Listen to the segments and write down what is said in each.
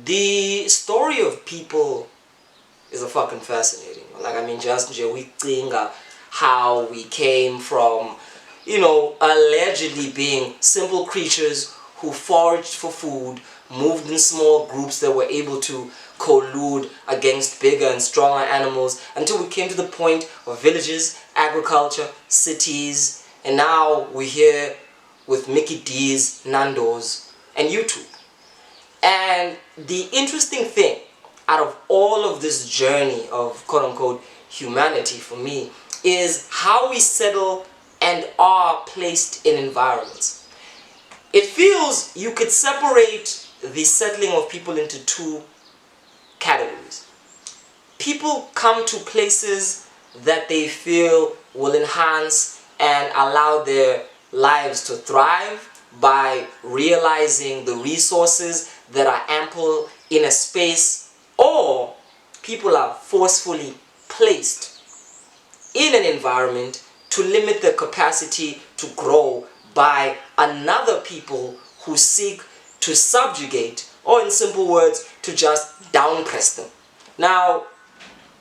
the story of people is a fucking fascinating. Like, I mean, just we think how we came from, allegedly being simple creatures who foraged for food, moved in small groups that were able to collude against bigger and stronger animals until we came to the point of villages, agriculture, cities, and now we're here with Mickey D's, Nando's, and YouTube. And the interesting thing out of all of this journey of quote-unquote humanity for me is how we settle and are placed in environments. It feels you could separate the settling of people into two categories. People come to places that they feel will enhance and allow their lives to thrive by realizing the resources that are ample in a space, or people are forcefully placed in an environment to limit their capacity to grow by another people who seek to subjugate, or in simple words, to just downpress them. Now,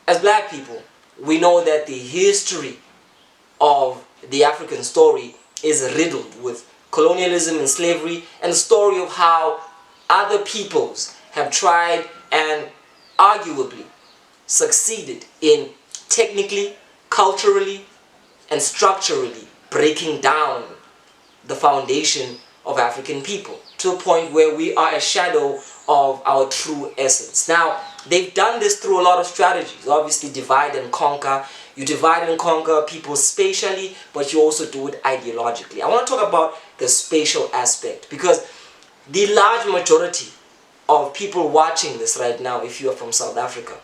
as black people, we know that the history of the African story is riddled with colonialism and slavery, and the story of how other peoples have tried and arguably succeeded in technically, culturally, and structurally breaking down the foundation of African people to a point where we are a shadow of our true essence. Now, they've done this through a lot of strategies. Obviously, divide and conquer. You divide and conquer people spatially, but you also do it ideologically. I want to talk about the spatial aspect, because the large majority of people watching this right now, if you are from South Africa,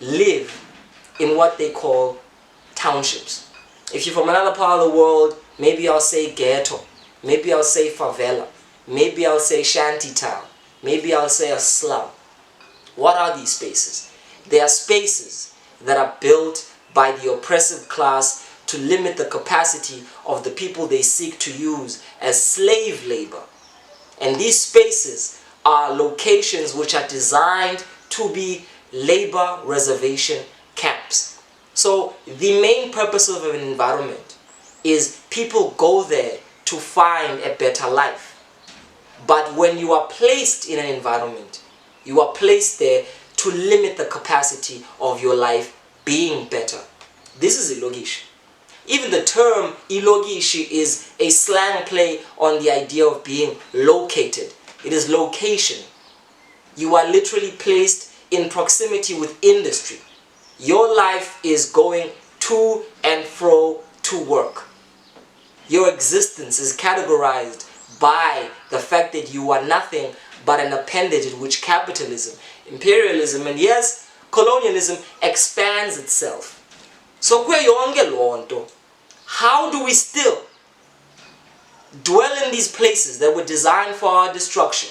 live in what they call townships. If you're from another part of the world, maybe I'll say ghetto, maybe I'll say favela, maybe I'll say shanty town, maybe I'll say a slum. What are these spaces? They are spaces that are built by the oppressive class to limit the capacity of the people they seek to use as slave labor. And these spaces are locations which are designed to be labor reservation camps. So the main purpose of an environment is people go there to find a better life. But when you are placed in an environment, you are placed there to limit the capacity of your life being better. This is ilogishi. Even the term ilogishi is a slang play on the idea of being located. It is location. You are literally placed in proximity with industry. Your life is going to and fro to work. Your existence is categorized by the fact that you are nothing but an appendage in which capitalism, imperialism, and yes, colonialism expands itself. So how do we still dwell in these places that were designed for our destruction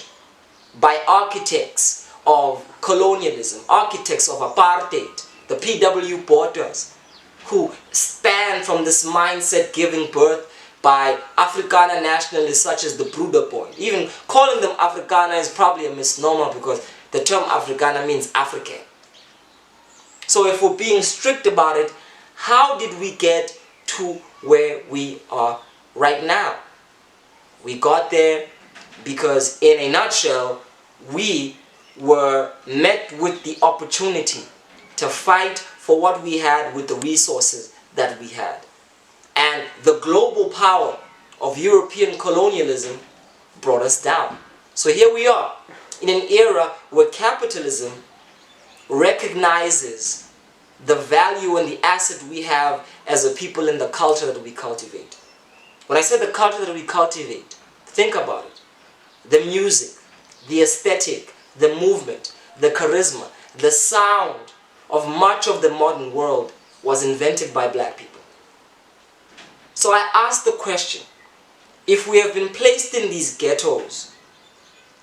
by architects of colonialism, architects of apartheid, the PW Porters, who span from this mindset giving birth by Afrikaner nationalists such as the Broederbond. Even calling them Afrikaner is probably a misnomer, because the term Afrikaner means African. So if we're being strict about it, how did we get to where we are right now? We got there because, in a nutshell, we were met with the opportunity to fight for what we had with the resources that we had. And the global power of European colonialism brought us down. So here we are, in an era where capitalism recognizes the value and the asset we have as a people in the culture that we cultivate. When I say the culture that we cultivate, think about it. The music, the aesthetic, the movement, the charisma, the sound of much of the modern world was invented by black people. So I ask the question, if we have been placed in these ghettos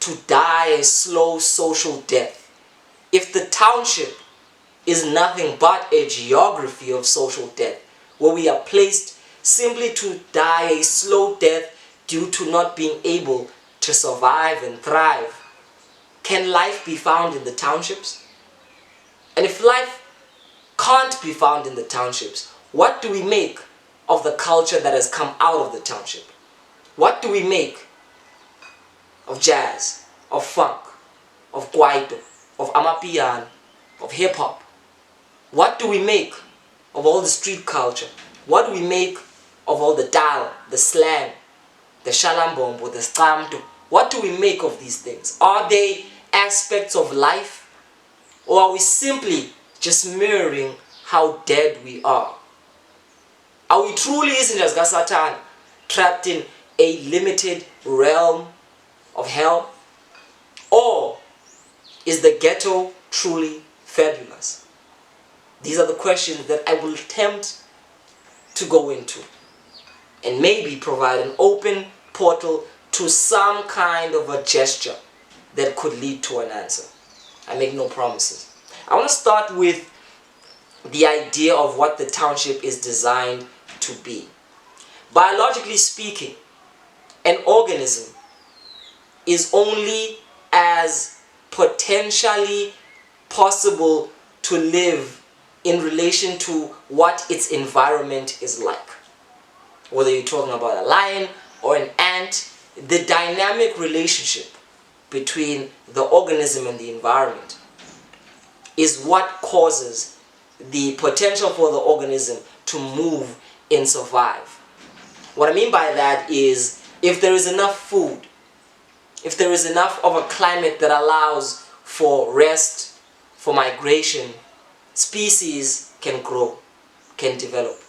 to die a slow social death, if the township is nothing but a geography of social death, where we are placed simply to die a slow death due to not being able to survive and thrive, can life be found in the townships? And if life can't be found in the townships, what do we make of the culture that has come out of the township? What do we make of jazz, of funk, of kwaito, of amapiano, of hip-hop? What do we make of all the street culture? What do we make of all the dal, the slang, the shalambombo, the scamto? What do we make of these things? Are they aspects of life? Or are we simply just mirroring how dead we are? Are we truly as Satan, trapped in a limited realm of hell? Or is the ghetto truly fabulous? These are the questions that I will attempt to go into and maybe provide an open portal to some kind of a gesture that could lead to an answer. I make no promises. I want to start with the idea of what the township is designed to be. Biologically speaking, an organism is only as potentially possible to live in relation to what its environment is like. Whether you're talking about a lion or an ant, the dynamic relationship between the organism and the environment is what causes the potential for the organism to move and survive. What I mean by that is, if there is enough food, if there is enough of a climate that allows for rest, for migration, species can grow, can develop.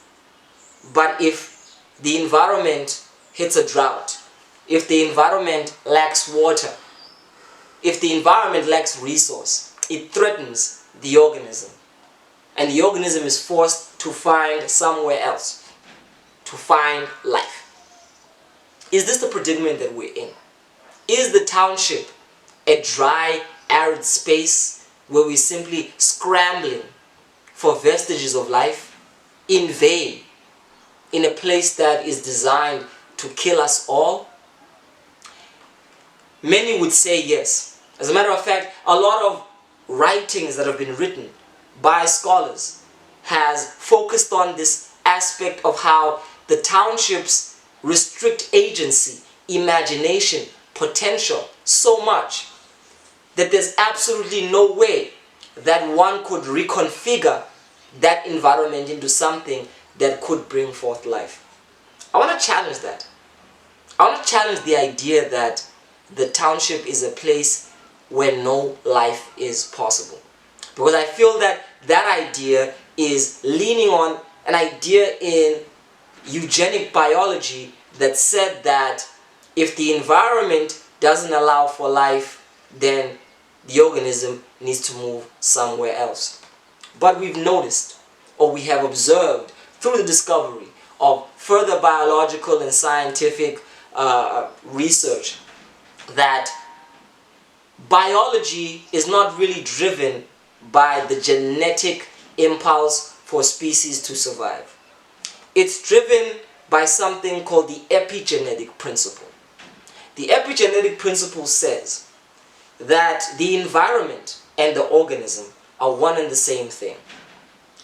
But if the environment hits a drought, if the environment lacks water, if the environment lacks resource, it threatens the organism. And the organism is forced to find somewhere else, to find life. Is this the predicament that we're in? Is the township a dry, arid space where we're simply scrambling for vestiges of life in vain, in a place that is designed to kill us all? Many would say yes. As a matter of fact, a lot of writings that have been written by scholars has focused on this aspect of how the townships restrict agency, imagination, potential so much that there's absolutely no way that one could reconfigure that environment into something that could bring forth life. I want to challenge that. I want to challenge the idea that the township is a place where no life is possible. Because I feel that that idea is leaning on an idea in eugenic biology that said that if the environment doesn't allow for life, then the organism needs to move somewhere else. But we've noticed, or we have observed through the discovery of further biological and scientific research, that biology is not really driven by the genetic impulse for species to survive. It's driven by something called the epigenetic principle. The epigenetic principle says that the environment and the organism are one and the same thing.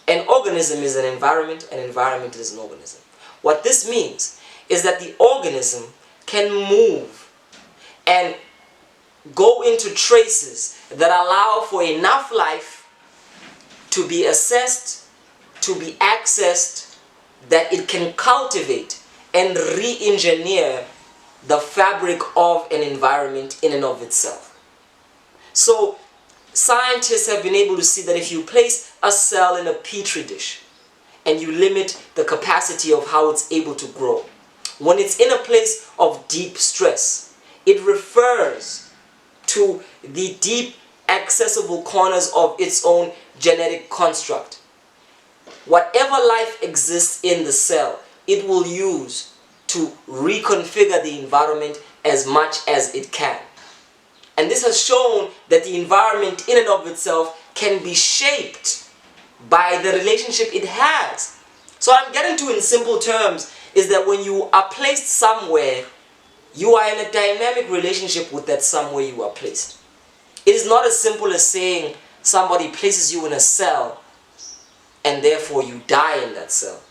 An organism is an environment is an organism. What this means is that the organism can move and go into traces that allow for enough life to be assessed, to be accessed, that it can cultivate and re-engineer the fabric of an environment in and of itself. So scientists have been able to see that if you place a cell in a petri dish and you limit the capacity of how it's able to grow, when it's in a place of deep stress, it refers to the deep accessible corners of its own genetic construct. Whatever life exists in the cell, it will use to reconfigure the environment as much as it can. And this has shown that the environment in and of itself can be shaped by the relationship it has. So what I'm getting to in simple terms is that when you are placed somewhere, you are in a dynamic relationship with that somewhere you are placed. It is not as simple as saying somebody places you in a cell and therefore you die in that cell.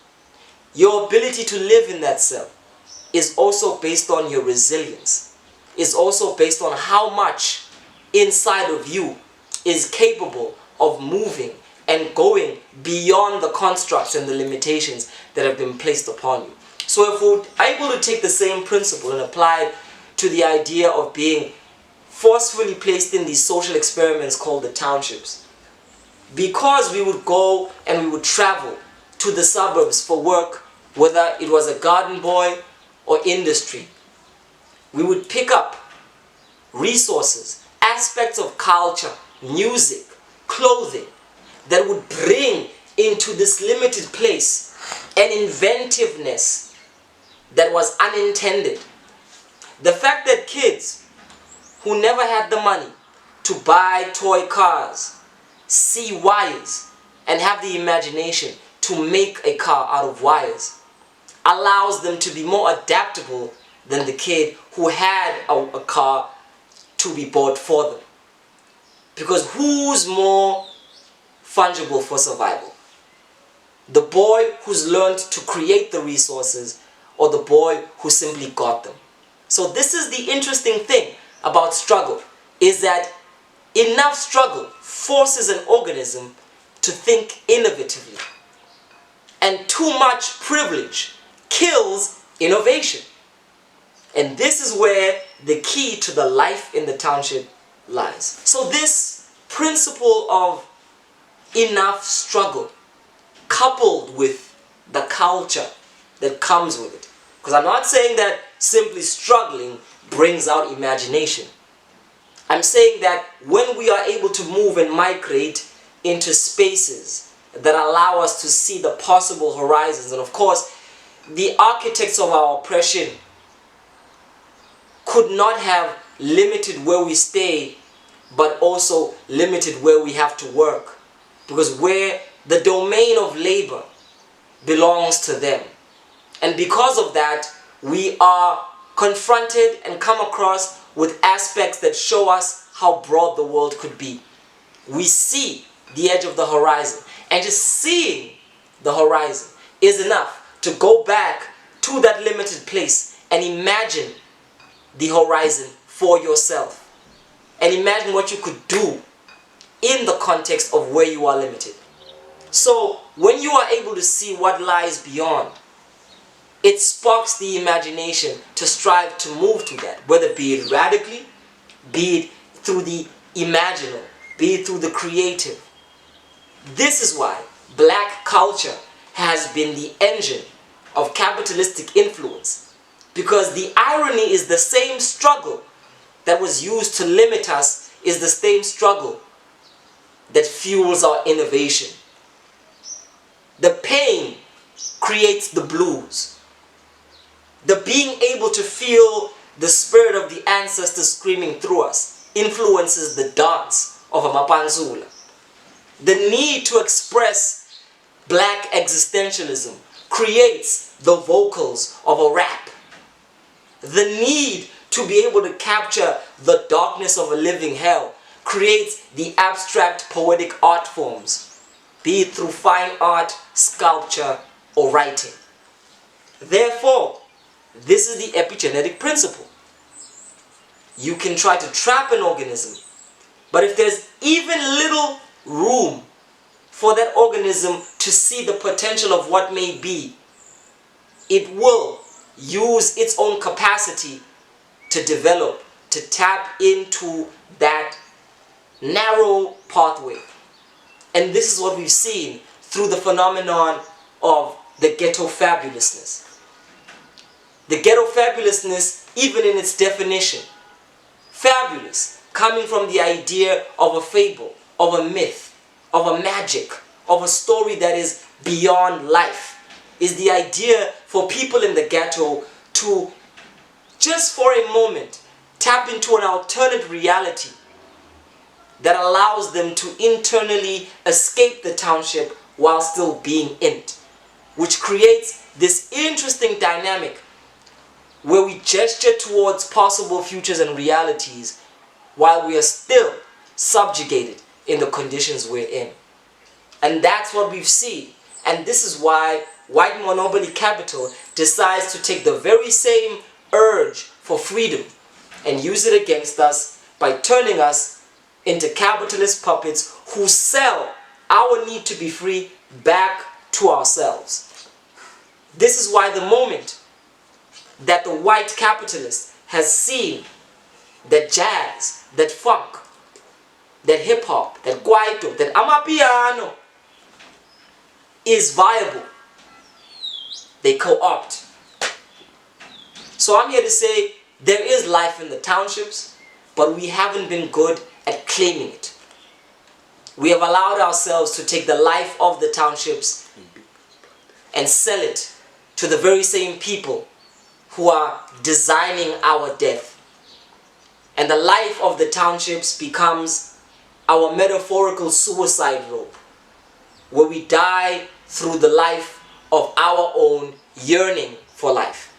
Your ability to live in that cell is also based on your resilience. Is also based on how much inside of you is capable of moving and going beyond the constructs and the limitations that have been placed upon you. So if we're able to take the same principle and apply it to the idea of being forcefully placed in these social experiments called the townships, because we would go and we would travel to the suburbs for work, whether it was a garden boy or industry, we would pick up resources, aspects of culture, music, clothing, that would bring into this limited place an inventiveness that was unintended. The fact that kids who never had the money to buy toy cars see wires and have the imagination to make a car out of wires allows them to be more adaptable than the kid who had a car to be bought for them. Because who's more fungible for survival? The boy who's learned to create the resources, or the boy who simply got them? So this is the interesting thing about struggle, is that enough struggle forces an organism to think innovatively. And too much privilege kills innovation. And this is where the key to the life in the township lies. So this principle of enough struggle, coupled with the culture that comes with it. Because I'm not saying that simply struggling brings out imagination. I'm saying that when we are able to move and migrate into spaces that allow us to see the possible horizons, and of course, the architects of our oppression could not have limited where we stay, but also limited where we have to work. Because where the domain of labor belongs to them. And because of that, we are confronted and come across with aspects that show us how broad the world could be. We see the edge of the horizon, and just seeing the horizon is enough to go back to that limited place and imagine the horizon for yourself, and imagine what you could do in the context of where you are limited. So when you are able to see what lies beyond, it sparks the imagination to strive to move to that, whether be it radically, be it through the imaginal, be it through the creative. This is why black culture has been the engine of capitalistic influence, because the irony is the same struggle that was used to limit us is the same struggle that fuels our innovation. The pain creates the blues. The being able to feel the spirit of the ancestors screaming through us influences the dance of a mapanzula. The need to express black existentialism creates the vocals of a rap. The need to be able to capture the darkness of a living hell creates the abstract poetic art forms, be it through fine art, sculpture, or writing. Therefore, this is the epigenetic principle. You can try to trap an organism, but if there's even little room for that organism to see the potential of what may be, it will use its own capacity to develop, to tap into that narrow pathway. And this is what we've seen through the phenomenon of the ghetto fabulousness. The ghetto fabulousness, even in its definition, fabulous, coming from the idea of a fable, of a myth, of a magic, of a story that is beyond life, is the idea for people in the ghetto to, just for a moment, tap into an alternate reality that allows them to internally escape the township while still being in it, which creates this interesting dynamic where we gesture towards possible futures and realities while we are still subjugated in the conditions we're in. And that's what we've seen. And this is why white monopoly capital decides to take the very same urge for freedom and use it against us by turning us into capitalist puppets who sell our need to be free back to ourselves. This is why the moment that the white capitalist has seen that jazz, that funk, that hip-hop, that kwaito, that amapiano is viable, they co-opt. So I'm here to say there is life in the townships, but we haven't been good at claiming it. We have allowed ourselves to take the life of the townships and sell it to the very same people who are designing our death. And the life of the townships becomes our metaphorical suicide rope, where we die through the life of our own yearning for life.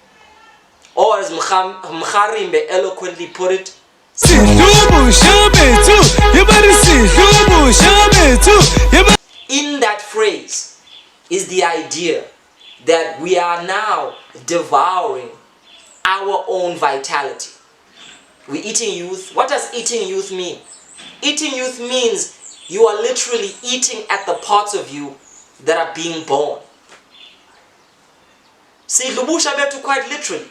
Or as Mkharimbe eloquently put it, in that phrase is the idea that we are now devouring our own vitality. We're eating youth. What does eating youth mean? Eating youth means you are literally eating at the parts of you that are being born. See, Lubusha Betu quite literally.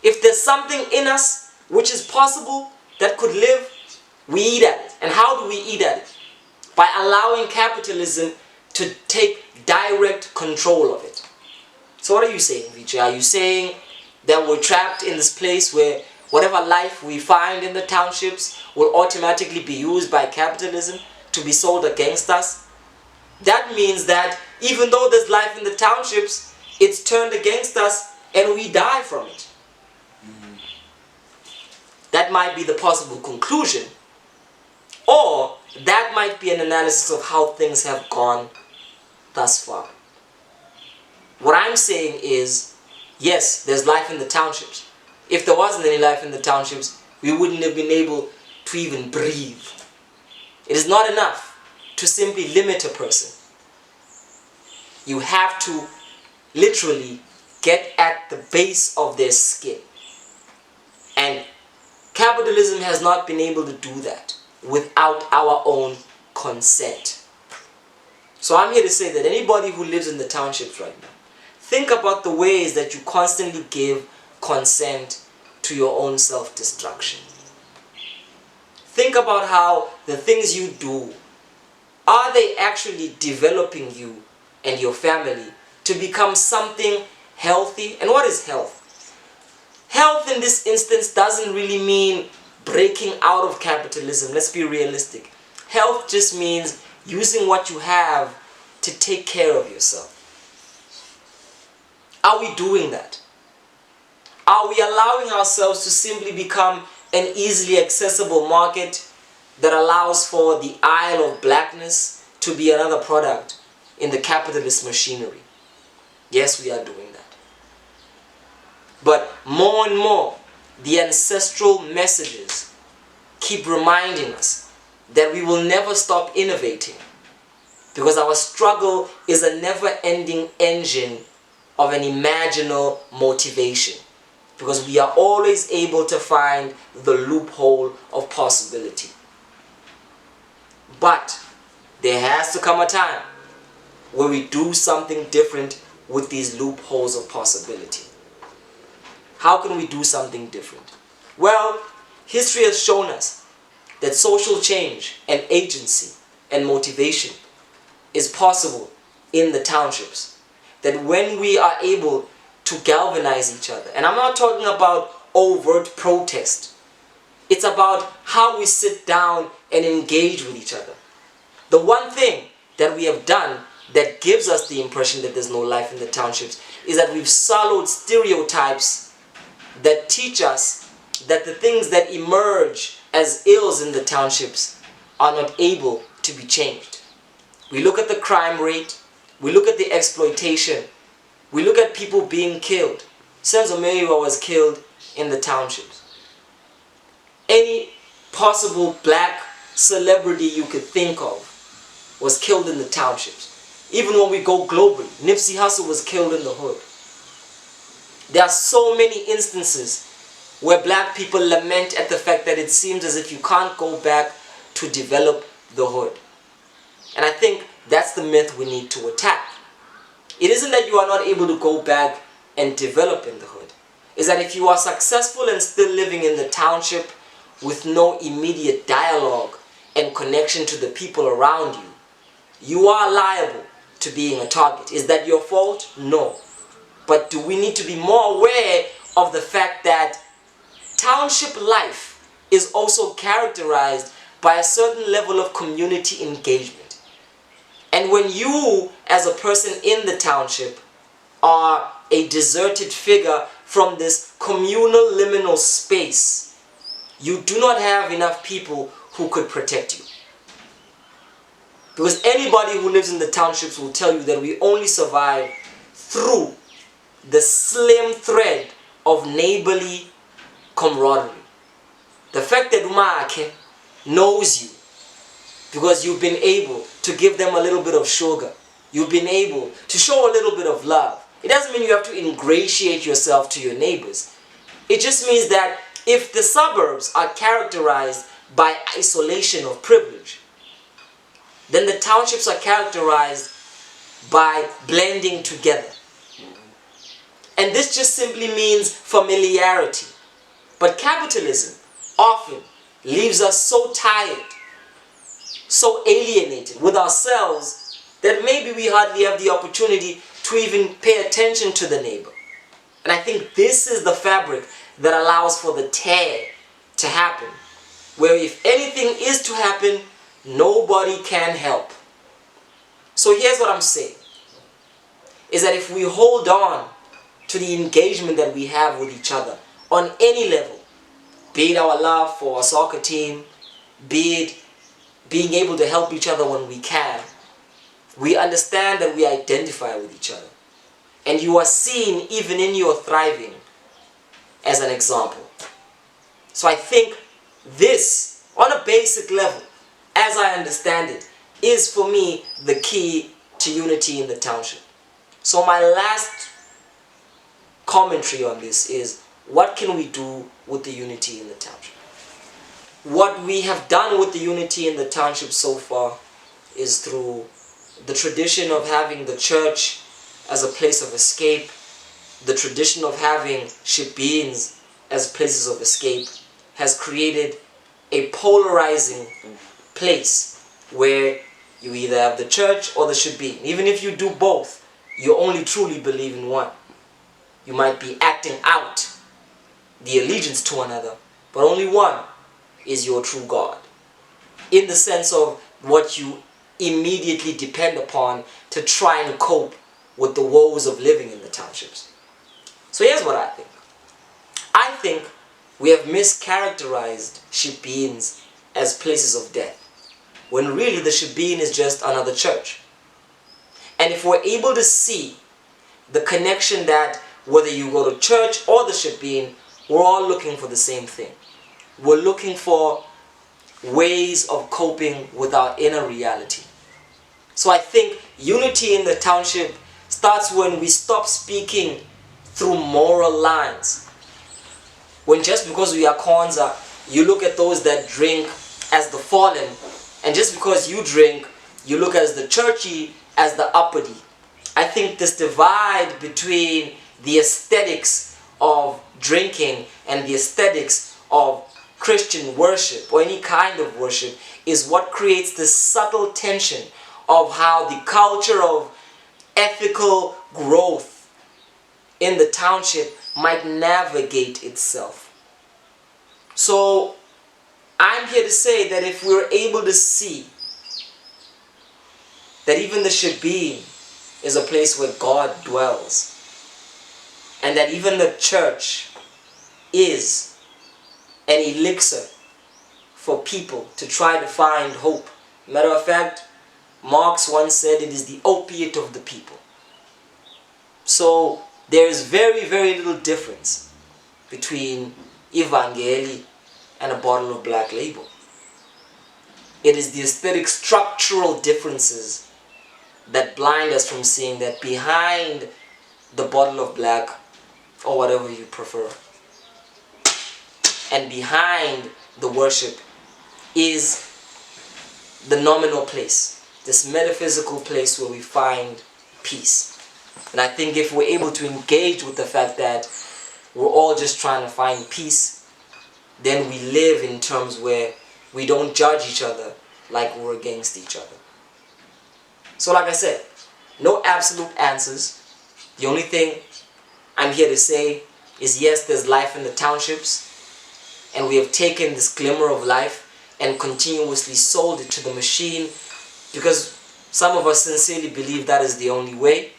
If there's something in us which is possible that could live, we eat at it. And how do we eat at it? By allowing capitalism to take direct control of it. So what are you saying, Vijay? Are you saying that we're trapped in this place where whatever life we find in the townships will automatically be used by capitalism to be sold against us? That means that even though there's life in the townships, it's turned against us and we die from it. That might be the possible conclusion. Or that might be an analysis of how things have gone thus far. What I'm saying is, yes, there's life in the townships. If there wasn't any life in the townships, we wouldn't have been able to even breathe. It is not enough to simply limit a person. You have to literally get at the base of their skin. And capitalism has not been able to do that without our own consent. So I'm here to say that anybody who lives in the townships right now, think about the ways that you constantly give consent to your own self-destruction. Think about how the things you do, are they actually developing you and your family to become something healthy? And what is health? Health in this instance doesn't really mean breaking out of capitalism. Let's be realistic. Health just means using what you have to take care of yourself. Are we doing that? Are we allowing ourselves to simply become an easily accessible market that allows for the Isle of Blackness to be another product in the capitalist machinery? Yes, we are doing that. But more and more, the ancestral messages keep reminding us that we will never stop innovating, because our struggle is a never-ending engine of an imaginal motivation, because we are always able to find the loophole of possibility. But there has to come a time where we do something different with these loopholes of possibility. How can we do something different? Well, history has shown us that social change and agency and motivation is possible in the townships. That when we are able to galvanize each other, and I'm not talking about overt protest, it's about how we sit down and engage with each other. The one thing that we have done that gives us the impression that there's no life in the townships is that we've swallowed stereotypes that teach us that the things that emerge as ills in the townships are not able to be changed. We look at the crime rate, we look at the exploitation, we look at people being killed. Senzo Meyiwa was killed in the townships. Any possible black celebrity you could think of was killed in the townships. Even when we go globally, Nipsey Hussle was killed in the hood. There are so many instances where black people lament at the fact that it seems as if you can't go back to develop the hood. And I think that's the myth we need to attack. It isn't that you are not able to go back and develop in the hood. It's that if you are successful and still living in the township with no immediate dialogue and connection to the people around you, you are liable to being a target. Is that your fault? No. But do we need to be more aware of the fact that township life is also characterized by a certain level of community engagement? And when you, as a person in the township, are a deserted figure from this communal liminal space, you do not have enough people who could protect you. Because anybody who lives in the townships will tell you that we only survive through the slim thread of neighborly camaraderie. The fact that Umaake knows you because you've been able to give them a little bit of sugar, you've been able to show a little bit of love. It doesn't mean you have to ingratiate yourself to your neighbors. It just means that if the suburbs are characterized by isolation of privilege, then the townships are characterized by blending together. And this just simply means familiarity. But capitalism often leaves us so tired, so alienated with ourselves, that maybe we hardly have the opportunity to even pay attention to the neighbor. And I think this is the fabric that allows for the tear to happen, where if anything is to happen, nobody can help. So here's what I'm saying, is that if we hold on to the engagement that we have with each other on any level, be it our love for a soccer team, be it being able to help each other when we can, we understand that we identify with each other. And you are seen, even in your thriving, as an example. So I think this, on a basic level, as I understand it, is for me the key to unity in the township. So my last commentary on this is, what can we do with the unity in the township? What we have done with the unity in the township so far is through the tradition of having the church as a place of escape, the tradition of having shebeens as places of escape, has created a polarizing place where you either have the church or the shebeen. Even if you do both, you only truly believe in one. You might be acting out the allegiance to another, but only one is your true God, in the sense of what you immediately depend upon to try and cope with the woes of living in the townships. So here's what I think. I think we have mischaracterized shebeens as places of death, when really the shebeen is just another church. And if we're able to see the connection that whether you go to church or the shebeen, we're all looking for the same thing. We're looking for ways of coping with our inner reality. So I think unity in the township starts when we stop speaking through moral lines. When just because we are Kwanzaa, you look at those that drink as the fallen, and just because you drink, you look as the churchy as the uppity. I think this divide between the aesthetics of drinking and the aesthetics of Christian worship or any kind of worship is what creates this subtle tension of how the culture of ethical growth in the township might navigate itself. So I'm here to say that if we're able to see that even the shebeen is a place where God dwells, and that even the church is an elixir for people to try to find hope. Matter of fact, Marx once said it is the opiate of the people. So there is very, very little difference between Evangeli and a bottle of Black Label. It is the aesthetic structural differences that blind us from seeing that behind the bottle of black, or whatever you prefer, and behind the worship is the nominal place, this metaphysical place where we find peace. And I think if we're able to engage with the fact that we're all just trying to find peace, then we live in terms where we don't judge each other like we're against each other. So like I said, no absolute answers. The only thing I'm here to say is, yes, there's life in the townships, and we have taken this glimmer of life and continuously sold it to the machine because some of us sincerely believe that is the only way.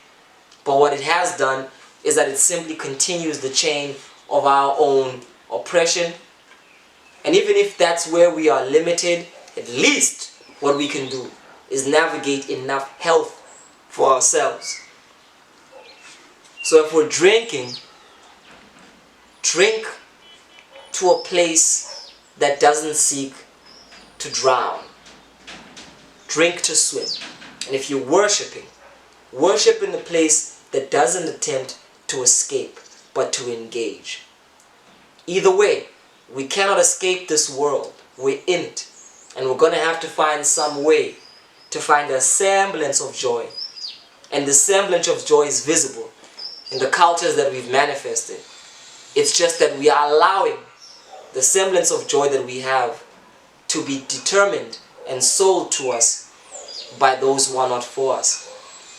But what it has done is that it simply continues the chain of our own oppression. And even if that's where we are limited, at least what we can do is navigate enough health for ourselves. So if we're drinking, drink to a place that doesn't seek to drown. Drink to swim. And if you're worshiping, worship in a place that doesn't attempt to escape, but to engage. Either way, we cannot escape this world. We're in it. And we're going to have to find some way to find a semblance of joy. And the semblance of joy is visible in the cultures that we've manifested. It's just that we are allowing the semblance of joy that we have to be determined and sold to us by those who are not for us.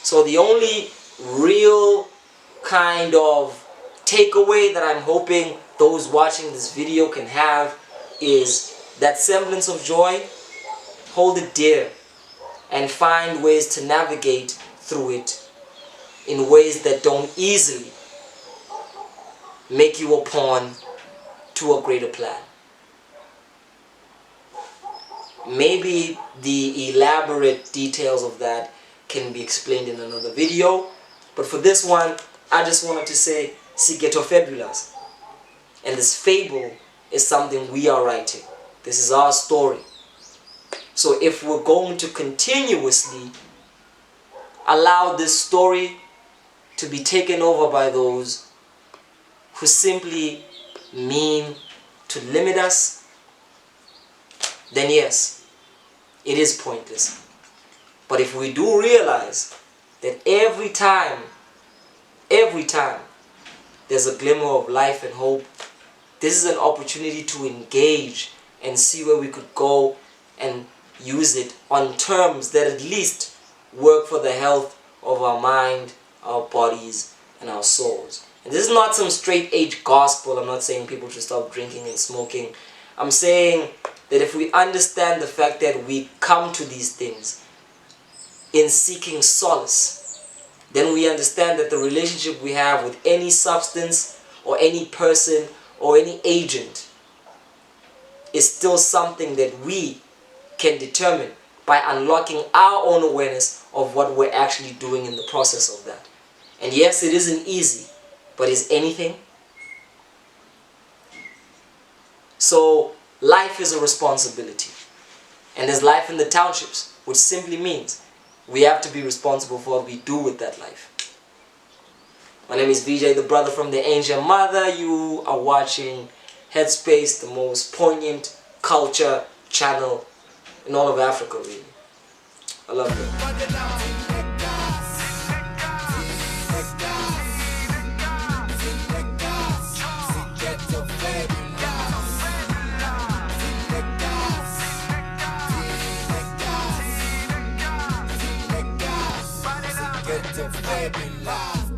So the only real kind of takeaway that I'm hoping those watching this video can have is that semblance of joy. Hold it dear and find ways to navigate through it in ways that don't easily make you a pawn to a greater plan. Maybe the elaborate details of that can be explained in another video, but for this one, I just wanted to say, Sigeto Fabulas. And this fable is something we are writing. This is our story. So if we're going to continuously allow this story to be taken over by those who simply mean to limit us, then yes, it is pointless. But if we do realize that every time there's a glimmer of life and hope, this is an opportunity to engage and see where we could go and use it on terms that at least work for the health of our mind, our bodies, and our souls. And this is not some straight age gospel. I'm not saying people should stop drinking and smoking. I'm saying that if we understand the fact that we come to these things in seeking solace, then we understand that the relationship we have with any substance or any person or any agent is still something that we can determine by unlocking our own awareness of what we're actually doing in the process of that. And yes, it isn't easy, but is anything? So life is a responsibility. And there's life in the townships, which simply means we have to be responsible for what we do with that life. My name is VJ, the brother from the Ancient Mother. You are watching Headspace, the most poignant culture channel in all of Africa, really. I love you. Get to baby life.